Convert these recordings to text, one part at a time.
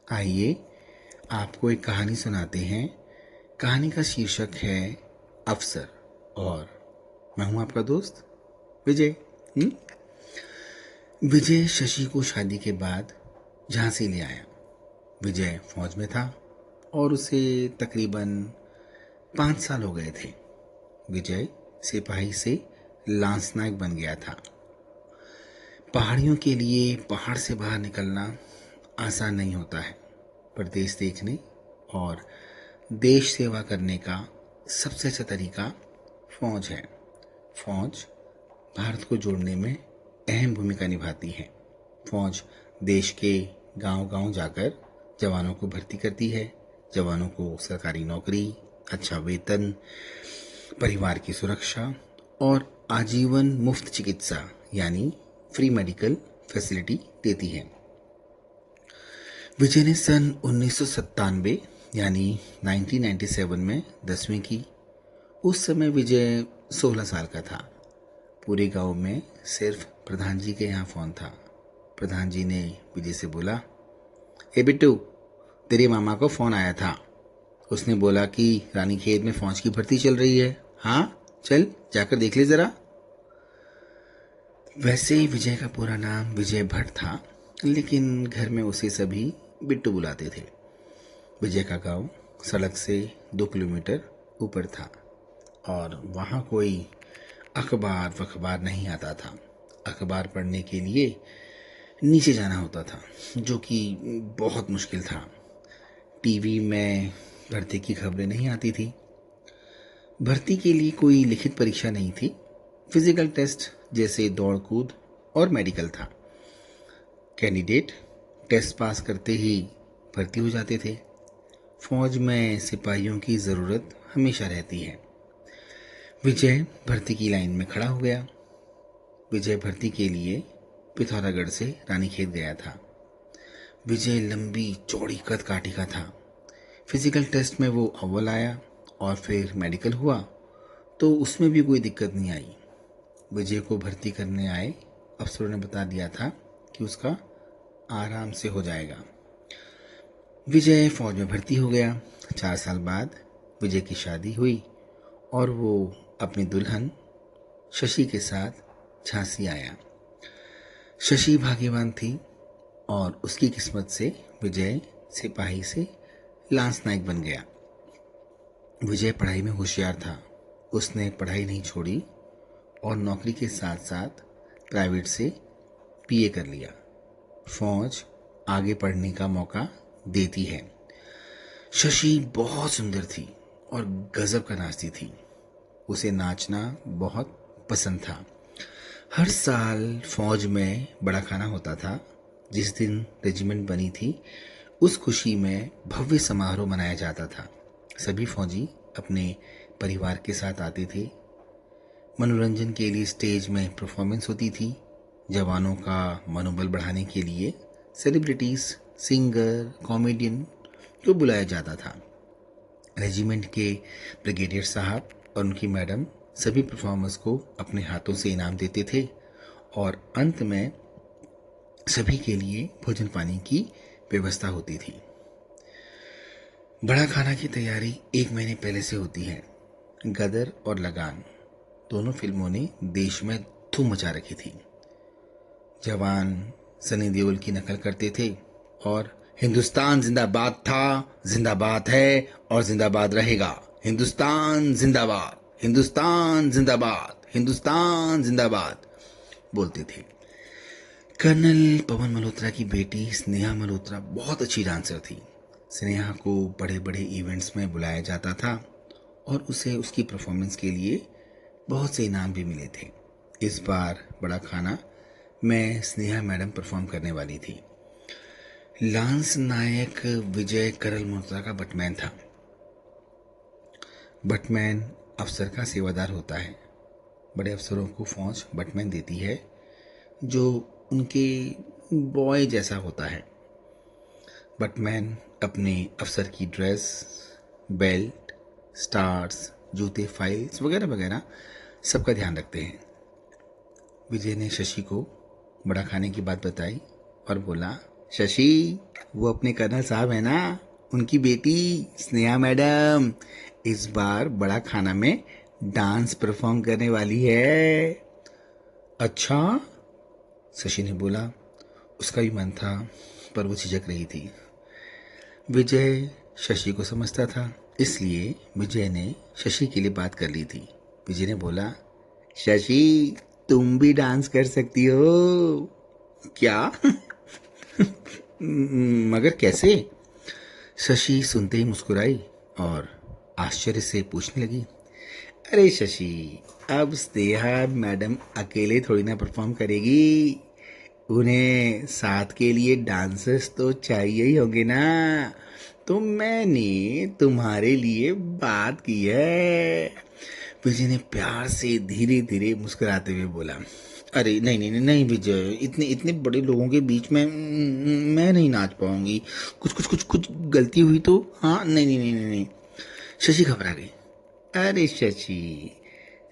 आइए आपको एक कहानी सुनाते हैं। कहानी का शीर्षक है अफसर और मैं हूं आपका दोस्त विजय। विजय शशि को शादी के बाद झांसी ले आया। विजय फौज में था और उसे तकरीबन 5 साल हो गए थे। विजय सिपाही से लांस नायक बन गया था। पहाड़ियों के लिए पहाड़ से बाहर निकलना आसान नहीं होता है, पर देश देखने और देश सेवा करने का सबसे अच्छा तरीका फौज है। फौज भारत को जोड़ने में अहम भूमिका निभाती है। फौज देश के गांव-गांव जाकर जवानों को भर्ती करती है। जवानों को सरकारी नौकरी, अच्छा वेतन, परिवार की सुरक्षा और आजीवन मुफ्त चिकित्सा यानी फ्री मेडिकल फैसिलिटी देती है। विजय ने सन 1997 यानी 1997 में 10वीं की। उस समय विजय 16 साल का था। पूरे गांव में सिर्फ प्रधान जी के यहाँ फोन था। प्रधान जी ने विजय से बोला, ए बिट्टू, तेरे मामा को फोन आया था। उसने बोला कि रानीखेत में फौज की भर्ती चल रही है। हाँ, चल जाकर देख ले जरा। वैसे विजय का पूरा नाम विजय भट्ट था, लेकिन घर में उसे सभी बिट्टू बुलाते थे। विजय का गांव सड़क से 2 किलोमीटर ऊपर था और वहाँ कोई अखबार नहीं आता था। अखबार पढ़ने के लिए नीचे जाना होता था, जो कि बहुत मुश्किल था। टीवी में भर्ती की खबरें नहीं आती थी। भर्ती के लिए कोई लिखित परीक्षा नहीं थी। फिजिकल टेस्ट जैसे दौड़ कूद और मेडिकल था। कैंडिडेट टेस्ट पास करते ही भर्ती हो जाते थे। फौज में सिपाहियों की ज़रूरत हमेशा रहती है। विजय भर्ती की लाइन में खड़ा हो गया। विजय भर्ती के लिए पिथौरागढ़ से रानीखेत गया था। विजय लंबी चौड़ी कद काठी का था। फिजिकल टेस्ट में वो अव्वल आया और फिर मेडिकल हुआ तो उसमें भी कोई दिक्कत नहीं आई। विजय को भर्ती करने आए अफसरों ने बता दिया था कि उसका आराम से हो जाएगा। विजय फौज में भर्ती हो गया। 4 साल बाद विजय की शादी हुई और वो अपनी दुल्हन शशि के साथ झांसी आया। शशि भाग्यवान थी और उसकी किस्मत से विजय सिपाही से लांस नायक बन गया। विजय पढ़ाई में होशियार था। उसने पढ़ाई नहीं छोड़ी और नौकरी के साथ साथ प्राइवेट से पीए कर लिया। फौज आगे पढ़ने का मौका देती है। शशि बहुत सुंदर थी और गजब का नाचती थी। उसे नाचना बहुत पसंद था। हर साल फौज में बड़ा खाना होता था। जिस दिन रेजिमेंट बनी थी, उस खुशी में भव्य समारोह मनाया जाता था। सभी फौजी अपने परिवार के साथ आते थे। मनोरंजन के लिए स्टेज में परफॉर्मेंस होती थी। जवानों का मनोबल बढ़ाने के लिए सेलिब्रिटीज, सिंगर, कॉमेडियन को बुलाया जाता था। रेजिमेंट के ब्रिगेडियर साहब और उनकी मैडम सभी परफॉर्मर्स को अपने हाथों से इनाम देते थे और अंत में सभी के लिए भोजन पानी की व्यवस्था होती थी। बड़ा खाना की तैयारी 1 महीने पहले से होती है। गदर और लगान दोनों फिल्मों ने देश में धूम मचा रखी थी। जवान सनी देओल की नकल करते थे और हिंदुस्तान जिंदाबाद था, जिंदाबाद है और जिंदाबाद रहेगा। हिंदुस्तान जिंदाबाद, हिंदुस्तान जिंदाबाद, हिंदुस्तान जिंदाबाद बोलते थे। कर्नल पवन मल्होत्रा की बेटी स्नेहा मल्होत्रा बहुत अच्छी डांसर थी। स्नेहा को बड़े बड़े इवेंट्स में बुलाया जाता था और उसे उसकी परफॉर्मेंस के लिए बहुत से इनाम भी मिले थे। इस बार बड़ा खाना में स्नेहा मैडम परफॉर्म करने वाली थी। लांस नायक विजय कर्नल मल्होत्रा का बटमैन था। बटमैन अफसर का सेवादार होता है। बड़े अफसरों को फौज बटमैन देती है, जो उनके बॉय जैसा होता है। बटमैन अपने अफसर की ड्रेस, बेल्ट, स्टार्स, जूते, फाइल्स वगैरह वगैरह सबका ध्यान रखते हैं। विजय ने शशि को बड़ा खाने की बात बताई और बोला, शशि, वो अपने कर्नल साहब है ना, उनकी बेटी स्नेहा मैडम इस बार बड़ा खाना में डांस परफॉर्म करने वाली है। अच्छा, शशि ने बोला। उसका भी मन था, पर वो झिझक रही थी। विजय शशि को समझता था, इसलिए विजय ने शशि के लिए बात कर ली थी। विजय ने बोला, शशि, तुम भी डांस कर सकती हो क्या? मगर कैसे? शशि सुनते ही मुस्कुराई और आश्चर्य से पूछने लगी, अरे शशि, अब स्नेहा मैडम अकेले थोड़ी ना परफॉर्म करेगी, उन्हें साथ के लिए डांसर्स तो चाहिए ही होंगे ना। तो मैंने तुम्हारे लिए बात की है। विजय ने प्यार से धीरे धीरे मुस्कुराते हुए बोला, अरे नहीं नहीं नहीं नहीं विजय, इतने इतने बड़े लोगों के बीच में मैं नहीं नाच पाऊंगी। कुछ गलती हुई तो? हाँ, नहीं नहीं नहीं नहीं नहीं। शशि घबरा गई। अरे शशि,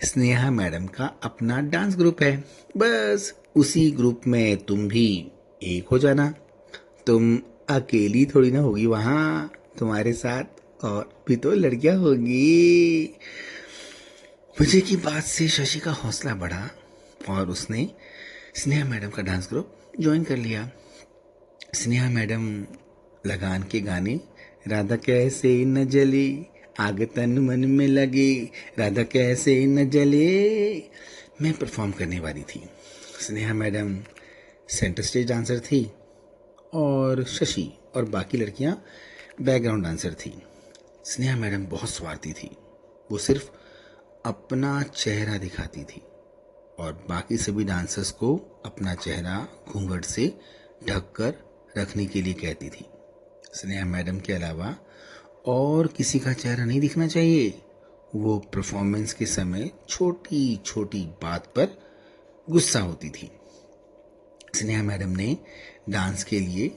स्नेहा मैडम का अपना डांस ग्रुप है, बस उसी ग्रुप में तुम भी एक हो जाना। तुम अकेली थोड़ी ना होगी वहाँ, तुम्हारे साथ और भी तो लड़कियां होंगी। विजय की बात से शशि का हौसला बढ़ा और उसने स्नेहा मैडम का डांस ग्रुप ज्वाइन कर लिया। स्नेहा मैडम लगान के गाने, राधा कैसे न जले, आग तन मन में लगे, राधा कैसे न जले, मैं परफॉर्म करने वाली थी। Sneha madam centre stage dancer थी और शशि और बाकी लड़कियां बैकग्राउंड डांसर थी। स्नेहा मैडम बहुत स्वार्थी थी। वो सिर्फ अपना चेहरा दिखाती थी और बाकी सभी डांसर्स को अपना चेहरा घूंघट से ढककर रखने के लिए कहती थी। स्नेहा मैडम के अलावा और किसी का चेहरा नहीं दिखना चाहिए। वो परफॉर्मेंस के समय छोटी छोटी बात पर गुस्सा होती थी। स्नेहा मैडम ने डांस के लिए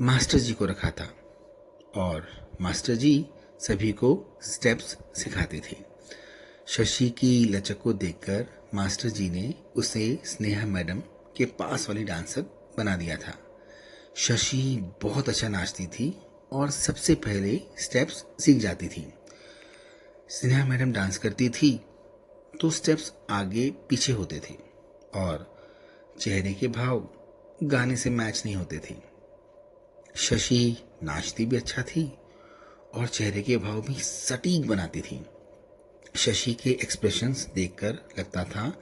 मास्टर जी को रखा था और मास्टर जी सभी को स्टेप्स सिखाते थे। शशि की लचक को देखकर मास्टर जी ने उसे स्नेहा मैडम के पास वाली डांसर बना दिया था। शशि बहुत अच्छा नाचती थी और सबसे पहले स्टेप्स सीख जाती थी। स्नेहा मैडम डांस करती थी तो स्टेप्स आगे पीछे होते थे और चेहरे के भाव गाने से मैच नहीं होते थे। शशि नाचती भी अच्छा थी और चेहरे के भाव भी सटीक बनाती थी। शशि के एक्सप्रेशंस देखकर लगता था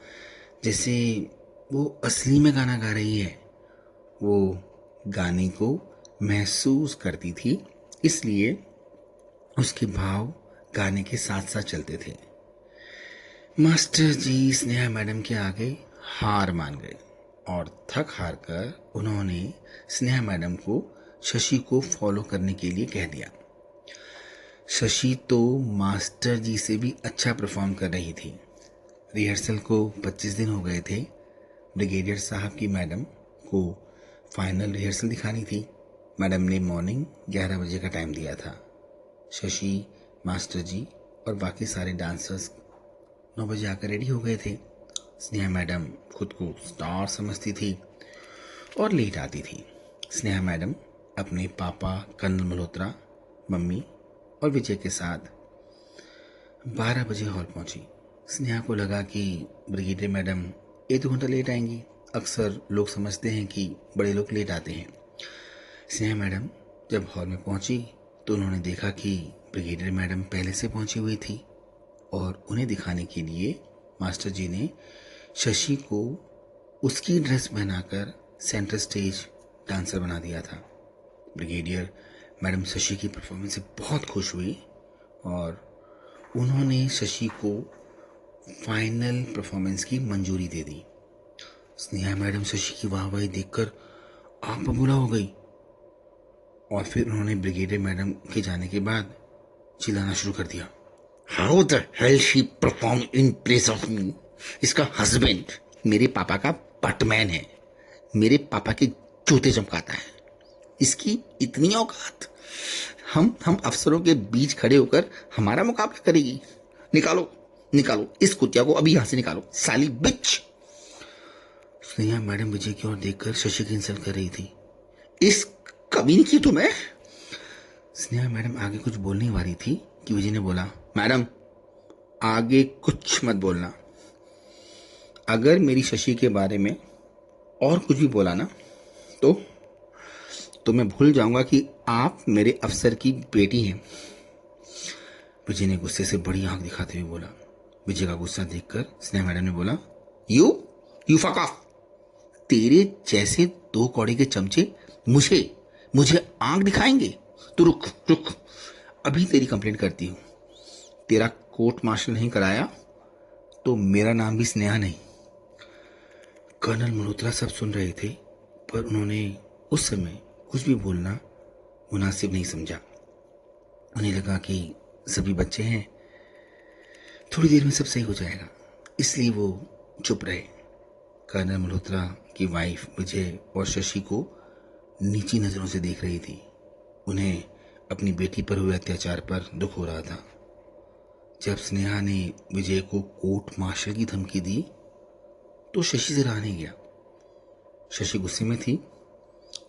जैसे वो असली में गाना गा रही है। वो गाने को महसूस करती थी, इसलिए उसके भाव गाने के साथ साथ चलते थे। मास्टर जी स्नेहा मैडम के आगे हार मान गए और थक हार कर उन्होंने स्नेहा मैडम को शशि को फॉलो करने के लिए कह दिया। शशि तो मास्टर जी से भी अच्छा परफॉर्म कर रही थी। रिहर्सल को 25 दिन हो गए थे। ब्रिगेडियर साहब की मैडम को फाइनल रिहर्सल दिखानी थी। मैडम ने मॉर्निंग 11 बजे का टाइम दिया था। शशि, मास्टर जी और बाकी सारे डांसर्स 9 बजे आकर रेडी हो गए थे। स्नेहा मैडम खुद को स्टार समझती थी और लेट आती थी। स्नेहा मैडम अपने पापा कर्नल मल्होत्रा, मम्मी और विजय के साथ 12 बजे हॉल पहुंची। स्नेहा को लगा कि ब्रिगेडियर मैडम 1-2 घंटा लेट आएंगी। अक्सर लोग समझते हैं कि बड़े लोग लेट आते हैं। स्नेहा मैडम जब हॉल में पहुंची तो उन्होंने देखा कि ब्रिगेडियर मैडम पहले से पहुंची हुई थी और उन्हें दिखाने के लिए मास्टर जी ने शशि को उसकी ड्रेस पहनाकर सेंटर स्टेज डांसर बना दिया था। ब्रिगेडियर मैडम शशि की परफॉर्मेंस से बहुत खुश हुई और उन्होंने शशि को फाइनल परफॉर्मेंस की मंजूरी दे दी। स्नेहा मैडम शशि की वाहवाही देखकर आप बबूला हो गई और फिर उन्होंने ब्रिगेडियर मैडम के जाने के बाद चिल्लाना शुरू कर दिया, how the hell she perform in place of me. इसका हस्बैंड मेरे पापा का बटमैन है, मेरे पापा के जूते चमकाता है। इसकी इतनी औकात, हम अफसरों के बीच खड़े होकर हमारा मुकाबला करेगी। निकालो निकालो इस कुतिया को, अभी यहां से निकालो, साली बिच। स्नेहा मैडम विजय की ओर देखकर शशि की इंसल्ट कर रही थी। इस कमीने की तुम्हें। स्नेहा मैडम आगे कुछ बोलने वाली थी कि विजय ने बोला, मैडम आगे कुछ मत बोलना। अगर मेरी शशि के बारे में और कुछ भी बोला ना तो मैं भूल जाऊंगा कि आप मेरे अफसर की बेटी हैं। विजय ने गुस्से से बड़ी आंख दिखाते हुए बोला। विजय का गुस्सा देखकर स्नेहा मैडम ने बोला, यू फक ऑफ। तेरे जैसे दो कौड़े के चमचे मुझे मुझे आंख दिखाएंगे? तो रुक रुक, अभी तेरी कंप्लेंट करती हूँ। तेरा कोर्ट मार्शल नहीं कराया तो मेरा नाम भी स्नेहा नहीं। कर्नल मल्होत्रा सब सुन रहे थे, पर उन्होंने उस समय कुछ भी बोलना मुनासिब नहीं समझा। उन्हें लगा कि सभी बच्चे हैं, थोड़ी देर में सब सही हो जाएगा, इसलिए वो चुप रहे। कर्नल मल्होत्रा की वाइफ विजय और शशि को नीची नजरों से देख रही थी। उन्हें अपनी बेटी पर हुए अत्याचार पर दुख हो रहा था। जब स्नेहा ने विजय को कोर्ट मार्शल की धमकी दी तो शशि से रहा नहीं गया। शशि गुस्से में थी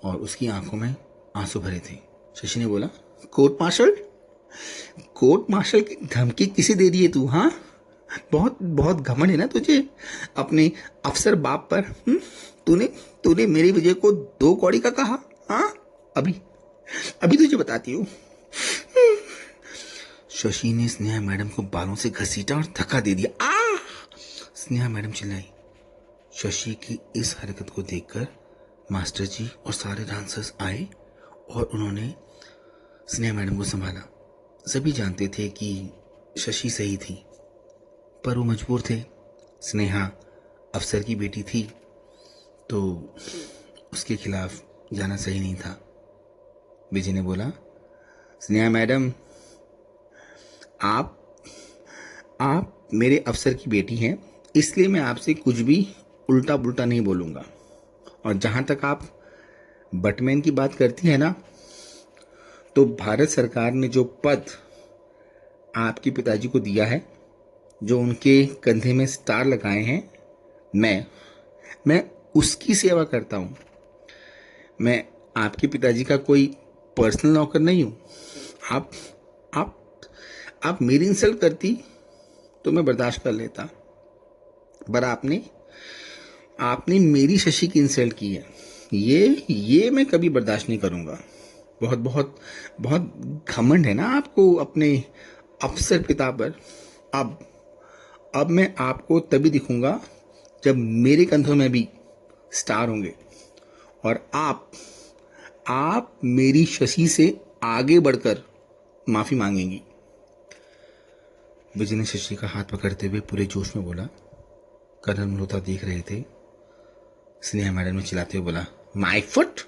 और उसकी आंखों में आंसू भरे थे। शशि ने बोला, कोर्ट मार्शल? कोर्ट मार्शल की धमकी किसे दे दी है तू? हाँ, बहुत बहुत घमंड है ना तुझे अपने अफसर बाप पर। तूने तूने मेरे विजय को दो कौड़ी का कहा? हाँ, अभी अभी तुझे बताती हूँ। शशि ने स्नेहा मैडम को बालों से घसीटा और धक्का दे दिया। आ! स्नेहा मैडम चिल्लाई। शशि की इस हरकत को देखकर मास्टर जी और सारे डांसर्स आए और उन्होंने स्नेहा मैडम को संभाला। सभी जानते थे कि शशि सही थी, पर वो मजबूर थे। स्नेहा अफसर की बेटी थी तो उसके खिलाफ जाना सही नहीं था। विजय ने बोला, स्नेहा मैडम, आप मेरे अफसर की बेटी हैं, इसलिए मैं आपसे कुछ भी उल्टा पुल्टा नहीं बोलूंगा। और जहां तक आप बटमैन की बात करती है ना, तो भारत सरकार ने जो पद आपके पिताजी को दिया है, जो उनके कंधे में स्टार लगाए हैं, मैं उसकी सेवा करता हूं। मैं आपके पिताजी का कोई पर्सनल नौकर नहीं हूं। आप आप आप मेरी इंसल्ट करती तो मैं बर्दाश्त कर लेता, पर आपने मेरी शशि की इंसल्ट की है, ये मैं कभी बर्दाश्त नहीं करूंगा। बहुत बहुत बहुत घमंड है ना आपको अपने अफसर पिता पर। अब मैं आपको तभी दिखूंगा जब मेरे कंधों में भी स्टार होंगे और आप मेरी शशि से आगे बढ़कर माफी मांगेंगी। विजय ने शशि का हाथ पकड़ते हुए पूरे जोश में बोला। कर्नल मल्होत्रा देख रहे थे। स्नेहा मैडम ने चिल्लाते हुए बोला, माय फुट!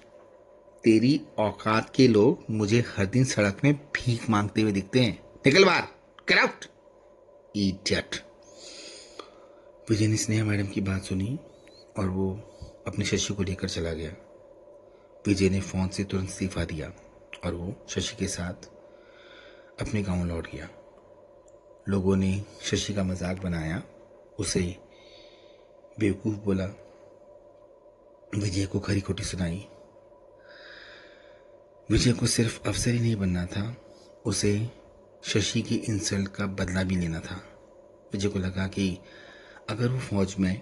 तेरी औकात के लोग मुझे हर दिन सड़क में भीख मांगते हुए दिखते हैं। निकल बाहर, गेट आउट, इडियट। विजय ने स्नेहा मैडम की बात सुनी और वो अपने शशि को लेकर चला गया। विजय ने फोन से तुरंत इस्तीफा दिया और वो शशि के साथ अपने गांव लौट गया। लोगों ने शशि का मजाक बनाया, उसे बेवकूफ बोला, विजय को खरी खोटी सुनाई। विजय को सिर्फ अफसर ही नहीं बनना था, उसे शशि की इंसल्ट का बदला भी लेना था। विजय को लगा कि अगर वो फौज में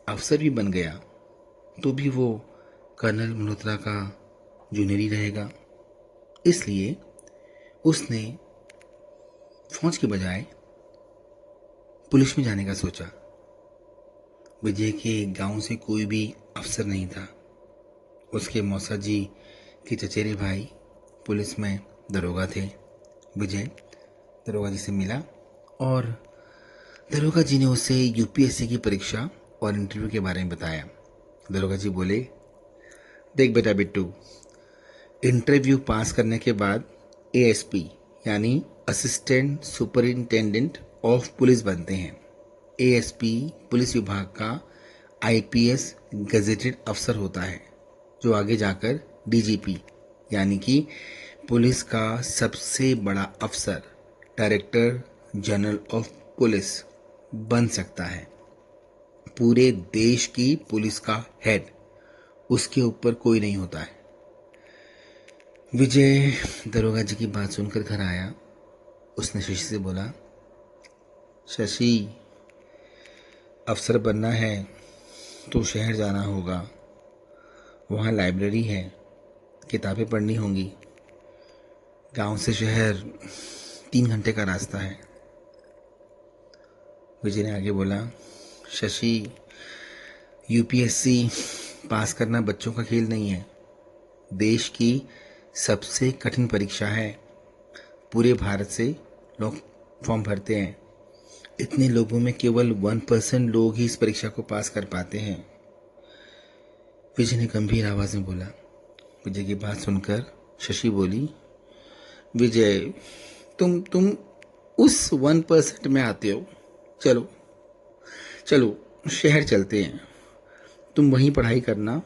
अफसर भी बन गया तो भी वो कर्नल मल्होत्रा का जूनियर ही रहेगा। इसलिए उसने फौज के बजाय पुलिस में जाने का सोचा। विजय के गांव से कोई भी अफसर नहीं था। उसके मौसा जी के चचेरे भाई पुलिस में दरोगा थे। विजय दरोगा जी से मिला और दरोगा जी ने उसे यूपीएससी की परीक्षा और इंटरव्यू के बारे में बताया। दरोगा जी बोले, देख बेटा बिट्टू, इंटरव्यू पास करने के बाद एएसपी यानी असिस्टेंट सुपरिंटेंडेंट ऑफ पुलिस बनते हैं। एएसपी पुलिस विभाग का आईपीएस गजेटेड अफसर होता है, जो आगे जाकर डीजीपी यानी कि पुलिस का सबसे बड़ा अफसर, डायरेक्टर जनरल ऑफ पुलिस बन सकता है। पूरे देश की पुलिस का हेड उसके ऊपर कोई नहीं होता है। विजय दरोगा जी की बात सुनकर घर आया। उसने शशि से बोला, शशि, अफसर बनना है तो शहर जाना होगा। वहाँ लाइब्रेरी है, किताबें पढ़नी होंगी। गांव से शहर 3 घंटे का रास्ता है। विजय ने आगे बोला, शशि, यूपीएससी पास करना बच्चों का खेल नहीं है। देश की सबसे कठिन परीक्षा है। पूरे भारत से लोग फॉर्म भरते हैं। इतने लोगों में केवल 1% लोग ही इस परीक्षा को पास कर पाते हैं। विजय ने गंभीर आवाज में बोला। विजय की बात सुनकर शशि बोली, विजय, तुम उस 1% में आते हो। चलो चलो शहर चलते हैं। तुम वहीं पढ़ाई करना,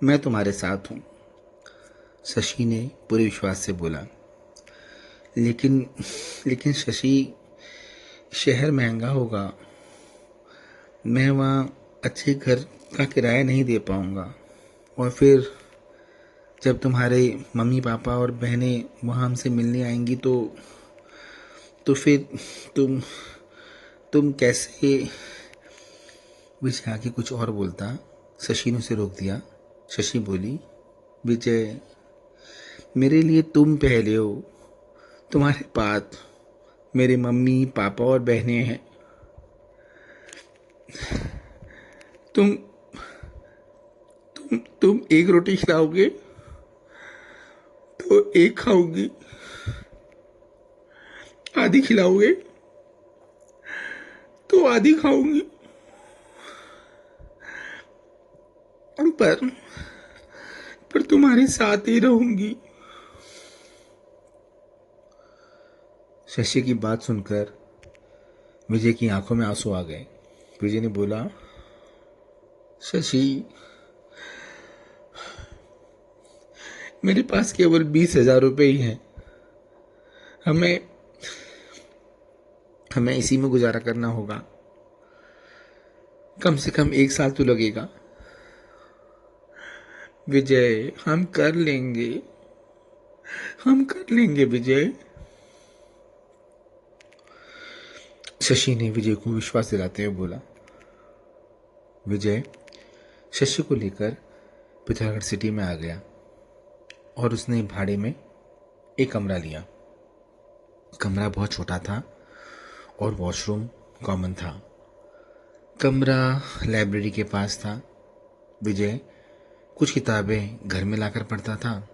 मैं तुम्हारे साथ हूँ। शशि ने पूरे विश्वास से बोला, लेकिन लेकिन शशि, शहर महंगा होगा। मैं वहाँ अच्छे घर का किराया नहीं दे पाऊँगा। और फिर जब तुम्हारे मम्मी पापा और बहनें वहाँ हमसे मिलने आएंगी तो फिर तुम तुम कैसे। विजय आगे कुछ और बोलता, शशि ने उसे रोक दिया। शशि बोली, विजय, मेरे लिए तुम पहले हो। तुम्हारे बाद मेरे मम्मी पापा और बहनें हैं। तुम तुम एक रोटी खिलाओगे तो एक खाऊंगी, आधी खिलाओगे तो आधी खाऊंगी। पर पर तुम्हारे साथ ही रहूंगी। शशि की बात सुनकर विजय की आंखों में आंसू आ गए। विजय ने बोला, शशि, मेरे पास केवल 20,000 रुपए ही हैं। हमें हमें इसी में गुजारा करना होगा। कम से कम 1 साल तो लगेगा। विजय, हम कर लेंगे विजय। शशि ने विजय को विश्वास दिलाते हुए बोला। विजय शशि को लेकर पिथौरागढ़ सिटी में आ गया और उसने भाड़े में एक कमरा लिया। कमरा बहुत छोटा था और वॉशरूम कॉमन था। कमरा लाइब्रेरी के पास था। विजय कुछ किताबें घर में लाकर पढ़ता था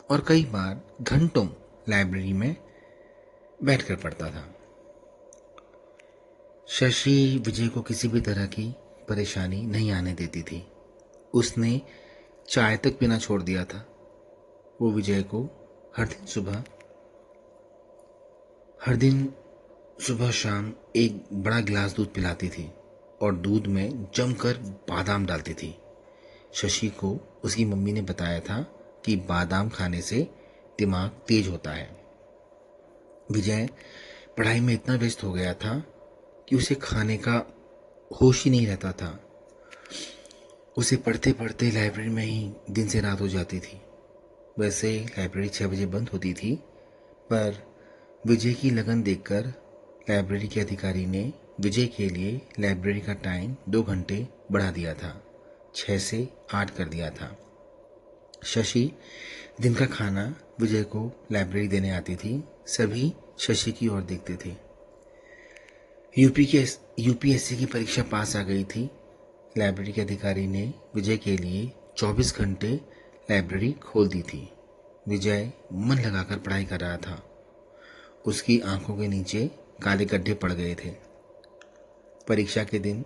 और कई बार घंटों लाइब्रेरी में बैठकर पढ़ता था। शशि विजय को किसी भी तरह की परेशानी नहीं आने देती थी। उसने चाय तक पीना छोड़ दिया था। वो विजय को हर दिन सुबह शाम एक बड़ा गिलास दूध पिलाती थी और दूध में जमकर बादाम डालती थी। शशि को उसकी मम्मी ने बताया था कि बादाम खाने से दिमाग तेज होता है। विजय पढ़ाई में इतना व्यस्त हो गया था कि उसे खाने का होश ही नहीं रहता था। उसे पढ़ते पढ़ते लाइब्रेरी में ही दिन से रात हो जाती थी। वैसे लाइब्रेरी 6 बजे बंद होती थी, पर विजय की लगन देखकर लाइब्रेरी के अधिकारी ने विजय के लिए लाइब्रेरी का टाइम 2 घंटे बढ़ा दिया था। 6 से 8 कर दिया था। शशि दिन का खाना विजय को लाइब्रेरी देने आती थी। सभी शशि की ओर देखते थे। यूपीएससी की परीक्षा पास आ गई थी। लाइब्रेरी के अधिकारी ने विजय के लिए 24 घंटे लाइब्रेरी खोल दी थी। विजय मन लगाकर पढ़ाई कर रहा था। उसकी आंखों के नीचे काले गड्ढे पड़ गए थे। परीक्षा के दिन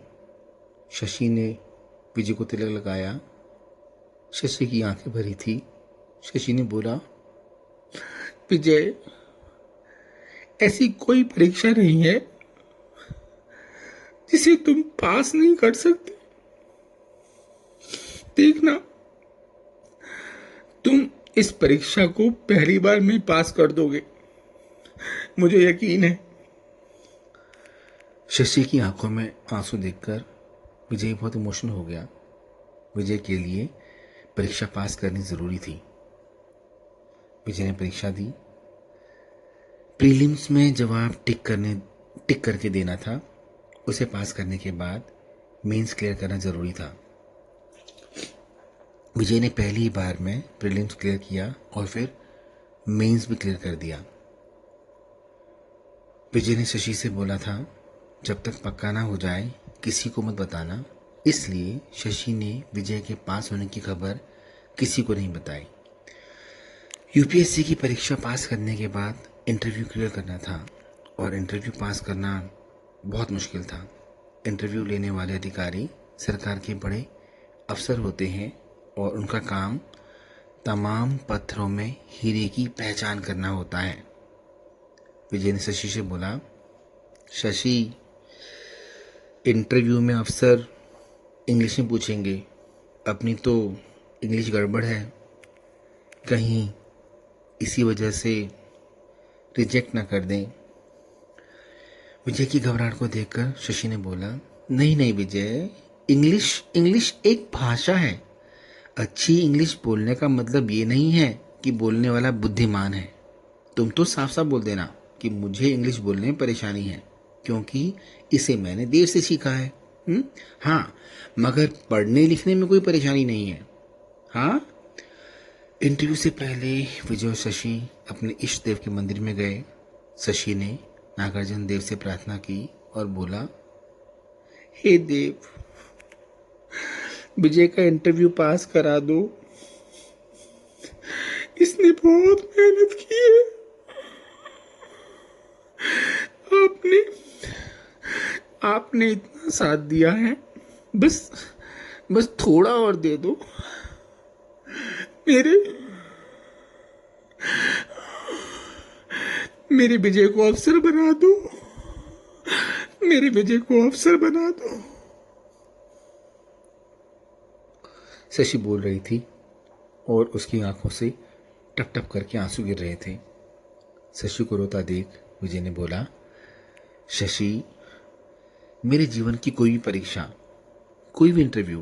शशि ने विजय को तिलक लगाया। शशि की आंखें भरी थी। शशि ने बोला, विजय, ऐसी कोई परीक्षा नहीं है जिसे तुम पास नहीं कर सकते। देखना, तुम इस परीक्षा को पहली बार में पास कर दोगे, मुझे यकीन है। शशि की आंखों में आंसू देखकर विजय बहुत इमोशनल हो गया। विजय के लिए परीक्षा पास करनी जरूरी थी। विजय ने परीक्षा दी। प्रीलिम्स में जवाब टिक करके देना था। उसे पास करने के बाद मेंस क्लियर करना ज़रूरी था। विजय ने पहली बार में प्रीलिम्स क्लियर किया और फिर मेंस भी क्लियर कर दिया। विजय ने शशि से बोला था, जब तक पक्का ना हो जाए किसी को मत बताना। इसलिए शशि ने विजय के पास होने की खबर किसी को नहीं बताई। यूपीएससी की परीक्षा पास करने के बाद इंटरव्यू क्लियर करना था और इंटरव्यू पास करना बहुत मुश्किल था। इंटरव्यू लेने वाले अधिकारी सरकार के बड़े अफसर होते हैं और उनका काम तमाम पत्थरों में हीरे की पहचान करना होता है। विजय ने शशि से बोला, शशि, इंटरव्यू में अफसर इंग्लिश में पूछेंगे। अपनी तो इंग्लिश गड़बड़ है, कहीं इसी वजह से रिजेक्ट ना कर दें। विजय की घबराहट को देखकर शशि ने बोला, नहीं नहीं विजय, इंग्लिश एक भाषा है। अच्छी इंग्लिश बोलने का मतलब ये नहीं है कि बोलने वाला बुद्धिमान है। तुम तो साफ साफ बोल देना कि मुझे इंग्लिश बोलने में परेशानी है, क्योंकि इसे मैंने देर से सीखा है। हाँ, मगर पढ़ने लिखने में कोई परेशानी नहीं है। हाँ। इंटरव्यू से पहले विजय और शशि अपने इष्ट देव के मंदिर में गए। शशि ने नागार्जुन देव से प्रार्थना की और बोला, हे देव, विजय का इंटरव्यू पास करा दो। इसने बहुत मेहनत की है। आपने इतना साथ दिया है, बस थोड़ा और दे दो। मेरे विजय को अफसर बना दो। मेरे विजय को अफसर बना दो। शशि बोल रही थी और उसकी आंखों से टप टप करके आंसू गिर रहे थे। शशि को रोता देख विजय ने बोला, शशि, मेरे जीवन की कोई भी परीक्षा, कोई भी इंटरव्यू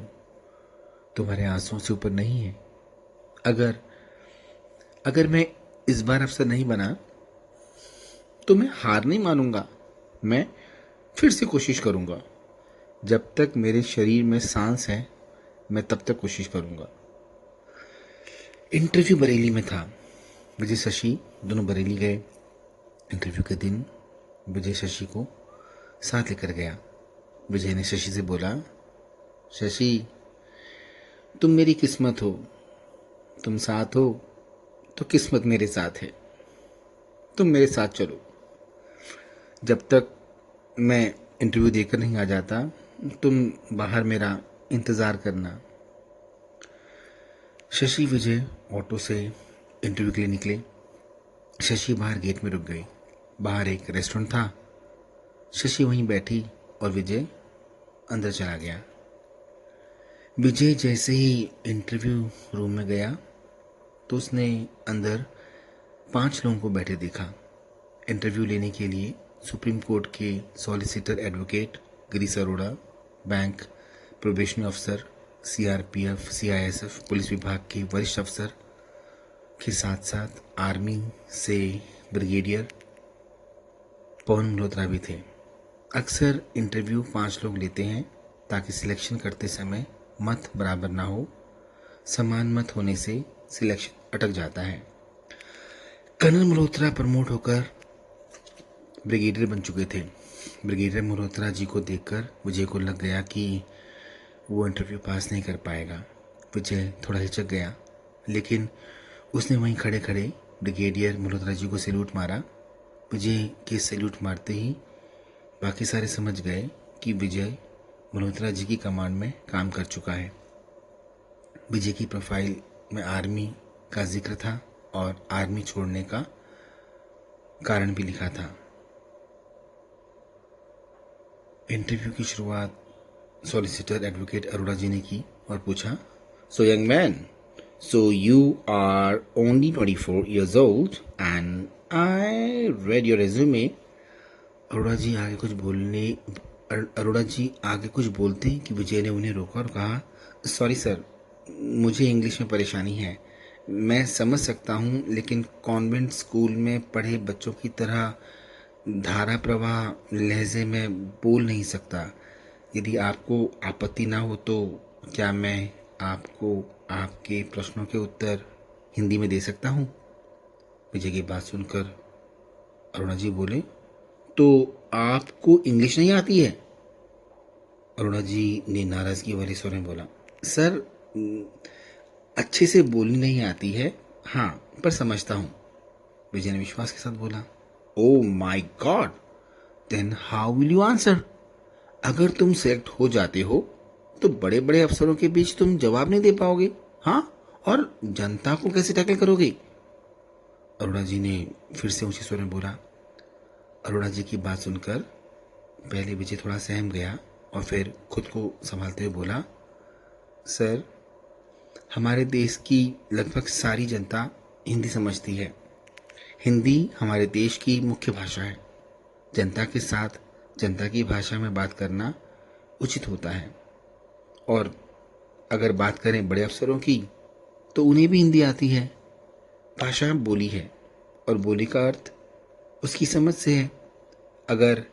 तुम्हारे आंसुओं से ऊपर नहीं है। अगर मैं इस बार अफसर नहीं बना तो मैं हार नहीं मानूंगा। मैं फिर से कोशिश करूंगा। जब तक मेरे शरीर में सांस है मैं तब तक कोशिश करूंगा। इंटरव्यू बरेली में था। विजय शशि दोनों बरेली गए। इंटरव्यू के दिन विजय शशि को साथ लेकर गया। विजय ने शशि से बोला, शशि, तुम मेरी किस्मत हो। तुम साथ हो तो किस्मत मेरे साथ है। तुम मेरे साथ चलो। जब तक मैं इंटरव्यू देकर नहीं आ जाता तुम बाहर मेरा इंतज़ार करना। शशि विजय ऑटो से इंटरव्यू के लिए निकले। शशि बाहर गेट में रुक गई। बाहर एक रेस्टोरेंट था। शशि वहीं बैठी और विजय अंदर चला गया। विजय जैसे ही इंटरव्यू रूम में गया तो उसने अंदर 5 लोगों को बैठे देखा। इंटरव्यू लेने के लिए सुप्रीम कोर्ट के solicitor advocate Girish Arora, bank probationary अफसर, सीआरपीएफ, सीआईएसएफ, पुलिस विभाग के वरिष्ठ अफसर के साथ साथ आर्मी से ब्रिगेडियर पवन मल्होत्रा भी थे। अक्सर इंटरव्यू 5 लोग लेते हैं ताकि सिलेक्शन करते समय मत बराबर ना हो। समान मत होने से सिलेक्शन अटक जाता है। कर्नल मल्होत्रा प्रमोट होकर ब्रिगेडियर बन चुके थे। ब्रिगेडियर मल्होत्रा जी को देखकर विजय को लग गया कि वो इंटरव्यू पास नहीं कर पाएगा। विजय थोड़ा हिचक गया, लेकिन उसने वहीं खड़े खड़े ब्रिगेडियर मल्होत्रा जी को सैल्यूट मारा। विजय के सैल्यूट मारते ही बाकी सारे समझ गए कि विजय मल्होत्रा जी की कमांड में काम कर चुका है। विजय की प्रोफाइल में आर्मी का जिक्र था और आर्मी छोड़ने का कारण भी लिखा था। इंटरव्यू की शुरुआत सॉलिसिटर एडवोकेट अरोड़ा जी ने की और पूछा, so young man, so you are only 24 years old and I read your resume. Arora ji आगे कुछ बोलते कि विजय ने उन्हें रोका और कहा, सॉरी सर, मुझे इंग्लिश में परेशानी है। मैं समझ सकता हूँ, लेकिन कॉन्वेंट स्कूल में पढ़े बच्चों की तरह धारा प्रवाह लहजे में बोल नहीं सकता। यदि आपको आपत्ति ना हो तो क्या मैं आपको आपके प्रश्नों के उत्तर हिंदी में दे सकता हूँ? विजय की बात सुनकर अरुणा जी बोले, तो आपको इंग्लिश नहीं आती है? अरुणा जी ने नाराजगी वाले स्वर में बोला, सर अच्छे से बोलनी नहीं आती है, हाँ पर समझता हूँ। विजय ने विश्वास के साथ बोला, oh my God, then how will you answer? अगर तुम सेलेक्ट हो जाते हो तो बड़े बड़े अफसरों के बीच तुम जवाब नहीं दे पाओगे, हाँ, और जनता को कैसे टैकल करोगे? अरुणा जी ने फिर से ऊंचे स्वर में बोला। अरुणा जी की बात सुनकर पहले विजय थोड़ा सहम गया और फिर खुद को संभालते हुए बोला, सर हमारे देश की लगभग सारी जनता हिंदी समझती है। हिंदी हमारे देश की मुख्य भाषा है। जनता के साथ जनता की भाषा में बात करना उचित होता है। और अगर बात करें बड़े अफसरों की तो उन्हें भी हिंदी आती है। भाषा बोली है और बोली का अर्थ उसकी समझ से है। अगर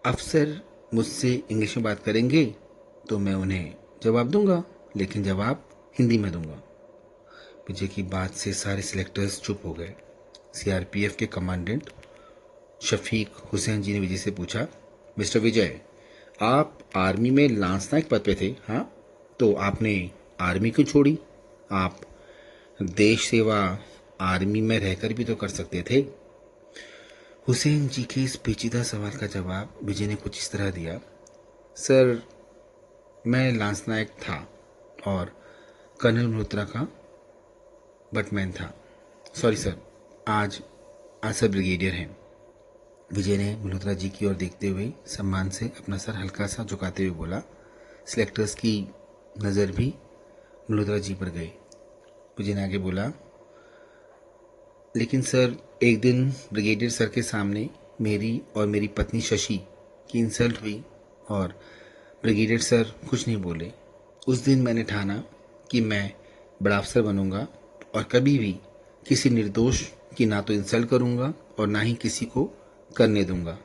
अफसर मुझसे इंग्लिश में बात करेंगे तो मैं उन्हें जवाब दूंगा, लेकिन जवाब हिंदी में दूंगा। विजय की बात से सारे सिलेक्टर्स चुप हो गए। सीआरपीएफ के कमांडेंट शफीक हुसैन जी ने विजय से पूछा, मिस्टर विजय, आप आर्मी में लांस नायक पद पे थे, हाँ, तो आपने आर्मी क्यों छोड़ी? आप देश सेवा आर्मी में रहकर भी तो कर सकते थे। हुसैन जी के इस पेचीदा सवाल का जवाब विजय ने कुछ इस तरह दिया, सर मैं लांस नायक था और कर्नल मल्होत्रा का बटमैन था। सॉरी सर, आज सर ब्रिगेडियर हैं। विजय ने मल्होत्रा जी की ओर देखते हुए सम्मान से अपना सर हल्का सा झुकाते हुए बोला। सिलेक्टर्स की नज़र भी मल्होत्रा जी पर गई। विजय ने आगे बोला, लेकिन सर एक दिन ब्रिगेडियर सर के सामने मेरी और मेरी पत्नी शशि की इंसल्ट हुई और ब्रिगेडियर सर कुछ नहीं बोले। उस दिन मैंने ठाना कि मैं बड़ा अफसर बनूंगा और कभी भी किसी निर्दोष की ना तो इंसल्ट करूंगा और ना ही किसी को करने दूंगा।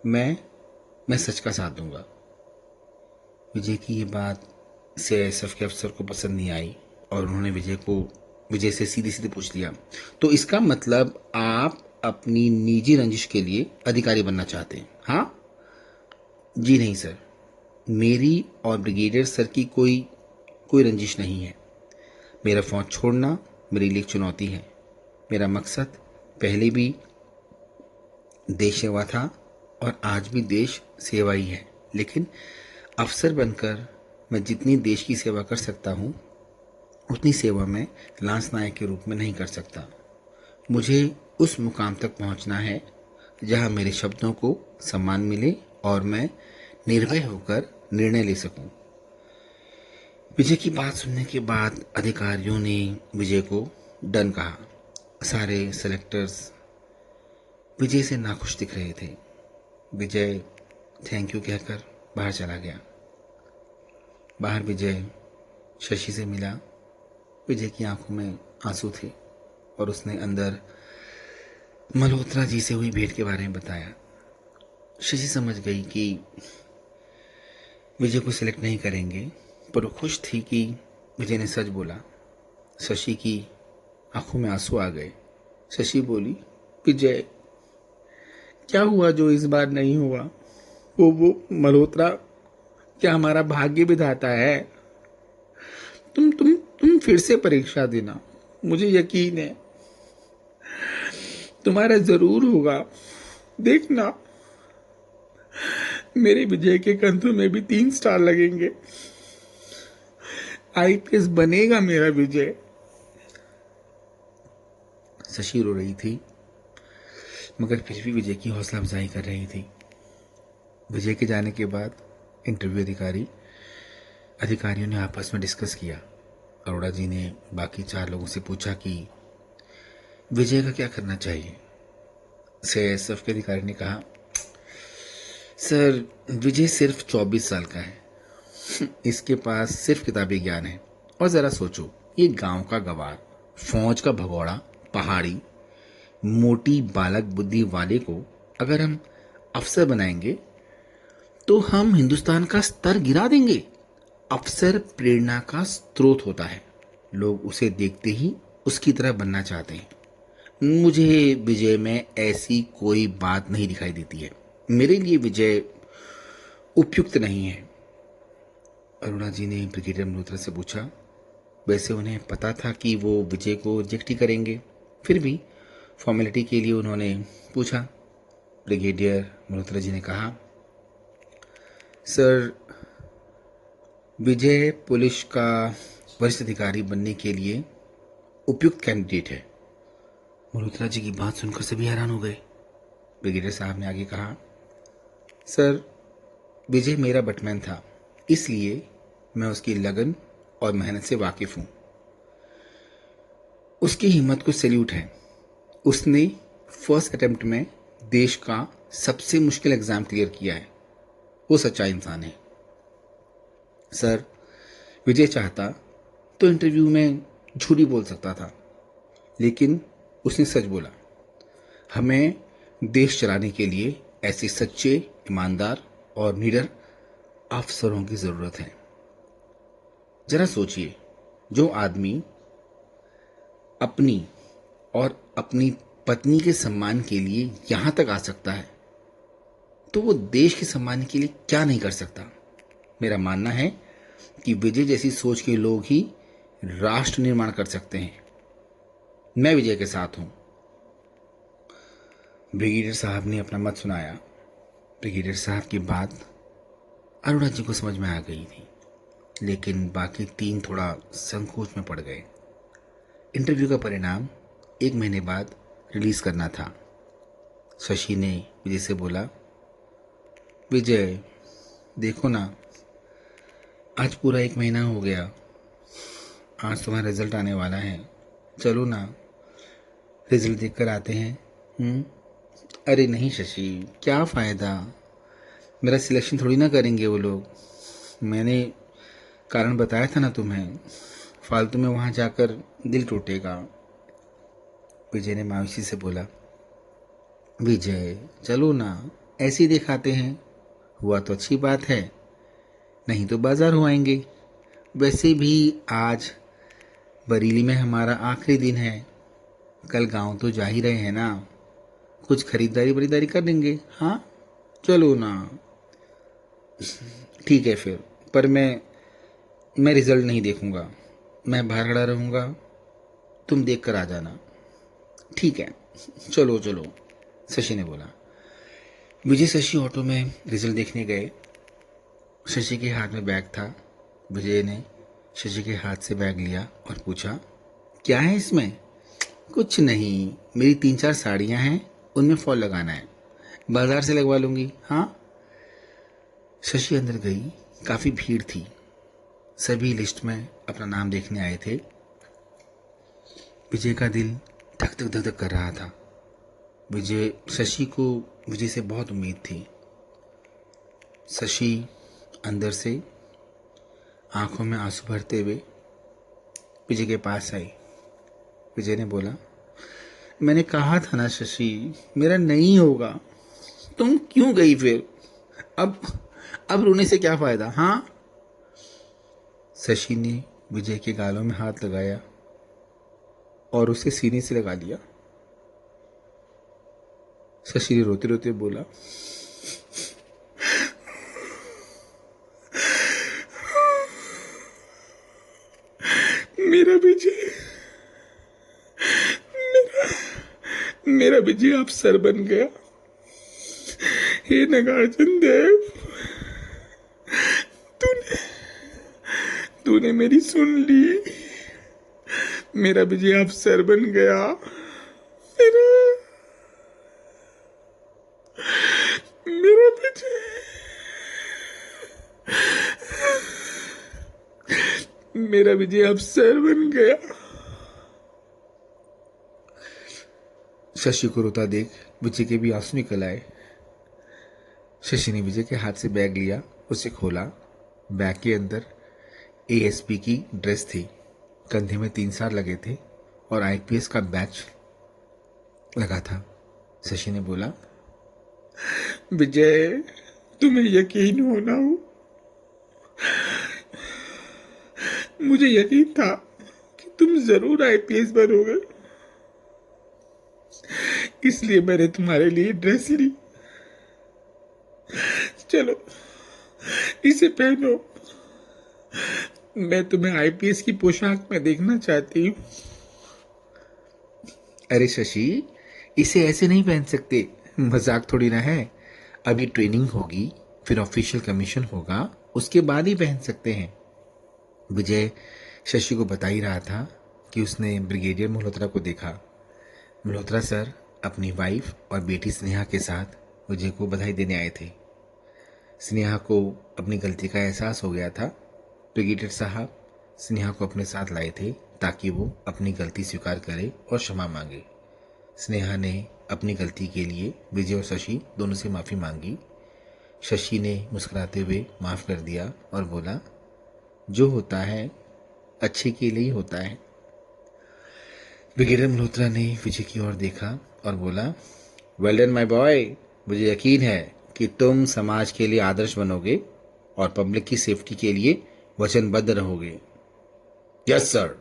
मैं सच का साथ दूंगा। विजय की ये बात सीआईएसएफ के अफसर को पसंद नहीं आई और उन्होंने विजय से सीधे सीधे पूछ लिया, तो इसका मतलब आप अपनी निजी रंजिश के लिए अधिकारी बनना चाहते हैं, हाँ? जी नहीं सर, मेरी और ब्रिगेडियर सर की कोई रंजिश नहीं है। मेरा फौज छोड़ना मेरे लिए एक चुनौती है। मेरा मकसद पहले भी देश सेवा था और आज भी देश सेवा ही है, लेकिन अफसर बनकर मैं जितनी देश की सेवा कर सकता हूँ उतनी सेवा मैं लांस नायक के रूप में नहीं कर सकता। मुझे उस मुकाम तक पहुँचना है जहाँ मेरे शब्दों को सम्मान मिले और मैं निर्भय होकर निर्णय ले सकूं। विजय की बात सुनने के बाद अधिकारियों ने विजय को डन कहा। सारे सेलेक्टर्स विजय से नाखुश दिख रहे थे। विजय थैंक यू कहकर बाहर चला गया। बाहर विजय शशि से मिला। विजय की आंखों में आंसू थे और उसने अंदर मल्होत्रा जी से हुई भेंट के बारे में बताया। शशि समझ गई कि विजय को सिलेक्ट नहीं करेंगे, पर वो खुश थी कि विजय ने सच बोला। शशि की आंखों में आंसू आ गए। शशि बोली, विजय क्या हुआ जो इस बार नहीं हुआ? वो मल्होत्रा क्या हमारा भाग्य विधाता है? तुम फिर से परीक्षा देना, मुझे यकीन है तुम्हारा जरूर होगा। देखना मेरे विजय के कंधों में भी 3 स्टार लगेंगे। आईपीएस बनेगा मेरा विजय। शशि रो रही थी मगर फिर भी विजय की हौसला अफजाई कर रही थी। विजय के जाने के बाद इंटरव्यू अधिकारियों ने आपस में डिस्कस किया। अरोड़ा जी ने बाकी 4 लोगों से पूछा कि विजय का क्या करना चाहिए। सीआईएसएफ के अधिकारी ने कहा, सर विजय सिर्फ 24 साल का है। इसके पास सिर्फ किताबी ज्ञान है। और जरा सोचो, ये गांव का गवार फौज का भगोड़ा, पहाड़ी, मोटी बालक बुद्धि वाले को अगर हम अफसर बनाएंगे तो हम हिंदुस्तान का स्तर गिरा देंगे। अफसर प्रेरणा का स्रोत होता है। लोग उसे देखते ही उसकी तरह बनना चाहते हैं। मुझे विजय में ऐसी कोई बात नहीं दिखाई देती है। मेरे लिए विजय उपयुक्त नहीं है। अरुणा जी ने ब्रिगेडियर मल्होत्रा से पूछा। वैसे उन्हें पता था कि वो विजय को रिजेक्ट ही करेंगे, फिर भी फॉर्मेलिटी के लिए उन्होंने पूछा। ब्रिगेडियर मल्होत्रा जी ने कहा, सर, विजय पुलिस का वरिष्ठ अधिकारी बनने के लिए उपयुक्त कैंडिडेट है। मल्होत्रा जी की बात सुनकर सभी हैरान हो गए। ब्रिगेडियर साहब ने आगे कहा, सर, विजय मेरा बटमैन था, इसलिए मैं उसकी लगन और मेहनत से वाकिफ हूं। उसकी हिम्मत को सैल्यूट है। उसने फर्स्ट अटेम्प्ट में देश का सबसे मुश्किल एग्जाम क्लियर किया है। वो सच्चा इंसान है। सर, विजय चाहता तो इंटरव्यू में झूठी बोल सकता था, लेकिन उसने सच बोला। हमें देश चलाने के लिए ऐसे सच्चे, ईमानदार और निडर अफसरों की जरूरत है। जरा सोचिए, जो आदमी अपनी और अपनी पत्नी के सम्मान के लिए यहां तक आ सकता है, तो वो देश के सम्मान के लिए क्या नहीं कर सकता। मेरा मानना है कि विजय जैसी सोच के लोग ही राष्ट्र निर्माण कर सकते हैं। मैं विजय के साथ हूं। ब्रिगेडियर साहब ने अपना मत सुनाया। ब्रिगेडियर साहब की बात अरुणा जी को समझ में आ गई थी, लेकिन बाकी तीन थोड़ा संकोच में पड़ गए। इंटरव्यू का परिणाम 1 महीने बाद रिलीज करना था। शशि ने विजय से बोला, विजय, देखो ना, आज पूरा 1 महीना हो गया। आज तुम्हारा रिजल्ट आने वाला है। चलो ना, रिजल्ट देख कर आते हैं। अरे नहीं शशि, क्या फ़ायदा, मेरा सिलेक्शन थोड़ी ना करेंगे वो लोग। मैंने कारण बताया था ना तुम्हें, फालतू में वहाँ जाकर दिल टूटेगा। विजय ने मायूसी से बोला, विजय चलो ना, ऐसे ही दिखाते हैं। हुआ तो अच्छी बात है, नहीं तो बाजार हो आएंगे। वैसे भी आज बरेली में हमारा आखिरी दिन है। कल गांव तो जा ही रहे हैं ना, कुछ खरीदारी कर लेंगे। हाँ चलो ना। ठीक है फिर, पर मैं रिजल्ट नहीं देखूंगा। मैं बाहर खड़ा रहूंगा, तुम देख कर आ जाना। ठीक है, चलो चलो, शशि ने बोला। विजय शशि ऑटो में रिजल्ट देखने गए। शशि के हाथ में बैग था। विजय ने शशि के हाथ से बैग लिया और पूछा, क्या है इसमें? कुछ नहीं, मेरी 3-4 साड़ियां हैं, उनमें फॉल लगाना है। बाजार से लगवा लूंगी। हाँ। शशि अंदर गई। काफी भीड़ थी। सभी लिस्ट में अपना नाम देखने आए थे। विजय का दिल धक धक धक धक कर रहा था। शशि को विजय से बहुत उम्मीद थी। शशि अंदर से आंखों में आंसू भरते हुए विजय के पास आई। विजय ने बोला, मैंने कहा था ना शशि, मेरा नहीं होगा। तुम क्यों गई फिर? अब रोने से क्या फायदा? हाँ। शशि ने विजय के गालों में हाथ लगाया और उसे सीने से लगा लिया। शशि ने रोते रोते बोला, मेरा विजय, मेरा विजय अफसर बन गया। हे नागार्जुन देव, तूने मेरी सुन ली। मेरा विजय अफसर बन गया। मेरा विजय, मेरा विजय अफसर बन गया। शशि को रोता देख विजय के भी आंसू निकल आए। शशि ने विजय के हाथ से बैग लिया, उसे खोला। बैग के अंदर एएसपी की ड्रेस थी। कंधे में 3 सार लगे थे और आईपीएस का बैच लगा था। शशि ने बोला, विजय, तुम्हें यकीन हो ना हो, मुझे यकीन था कि तुम जरूर आईपीएस बनोगे, इसलिए मैंने तुम्हारे लिए ड्रेस ली। चलो इसे पहनो, मैं तुम्हें आईपीएस की पोशाक में देखना चाहती हूँ। अरे शशि, इसे ऐसे नहीं पहन सकते, मजाक थोड़ी ना है। अभी ट्रेनिंग होगी, फिर ऑफिशियल कमीशन होगा, उसके बाद ही पहन सकते हैं। विजय शशि को बता ही रहा था कि उसने ब्रिगेडियर मल्होत्रा को देखा। मल्होत्रा सर अपनी वाइफ और बेटी स्नेहा के साथ विजय को बधाई देने आए थे। स्नेहा को अपनी गलती का एहसास हो गया था। ब्रिगेडियर साहब स्नेहा को अपने साथ लाए थे ताकि वो अपनी गलती स्वीकार करे और क्षमा मांगे। स्नेहा ने अपनी गलती के लिए विजय और शशि दोनों से माफ़ी मांगी। शशि ने मुस्कुराते हुए माफ़ कर दिया और बोला, जो होता है अच्छे के लिए ही होता है। ब्रिगेडियर मल्होत्रा ने विजय की ओर देखा और बोला, वेल डन माय बॉय, मुझे यकीन है कि तुम समाज के लिए आदर्श बनोगे और पब्लिक की सेफ्टी के लिए वचनबद्ध रहोगे। यस सर,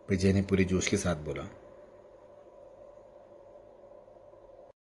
विजय ने पूरे जोश के साथ बोला।